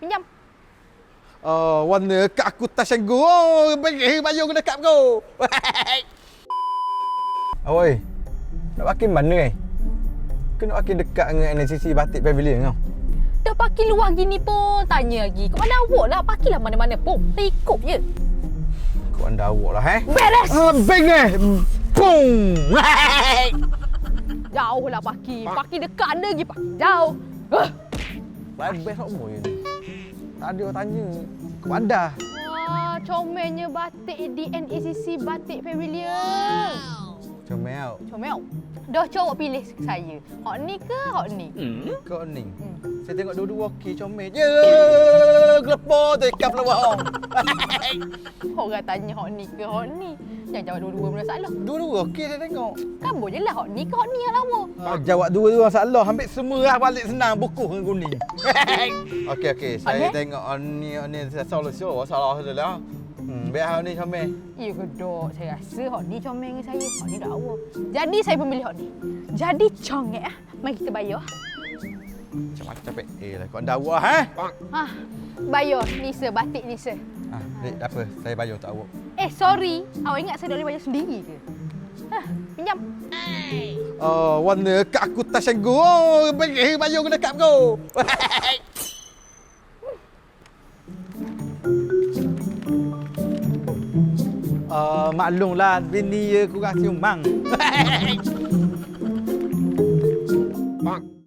pinjam. Warna kat aku tak sanggup. Oh, bagi bayar kena kat kau. Oi. Nak pakai mana Kena pakai dekat dengan NCC Batik Pavilion kau. Dah parking luar gini pun tanya lagi. Kau mana awak lah, parkirlah mana-mana pun. Saya ikut je. Kau anda awak lah Beres! Beng Pum. Jauh lah parking. Parking dekat anda lagi parking jauh. Best apa ni? Tadi orang tanya. Kau anda. Wah, comelnya batik di NACC Batik Pavilion. Comel. Comel. Dah cowok pilih saya. Hak ni ke hak ni? Kau ni. Saya tengok dua-dua okey comel je. Gelepo tu ikan peluang. Orang tanya hak ni ke hak ni. Jangan jawab dua-dua benda salah. Dua-dua okey saya tengok. Kamu je lah hak ni ke hak ni yang lawa. Jawab dua-dua salah. Ambil semua lah balik senang. Buku dengan kuning. Okey. Saya tengok ni salah salah. Biar hak ni comel. Ya ke dok, saya rasa hak ni comel dengan saya. Hak ni lawa. Jadi saya pemilih hak ni. Jadi congek ah. Mari kita bayar. Macam-macam lah. Kau anda awak Bayar Nisa, batik Nisa. Dek, tak apa. Saya bayar untuk awak. Sorry. Awak ingat saya dah boleh bayar sendiri ke? Pinjam. Warna kat aku tak sanggup. Oh, bagi bayar kena kat kau. Maklumlah, bini aku kasih umang.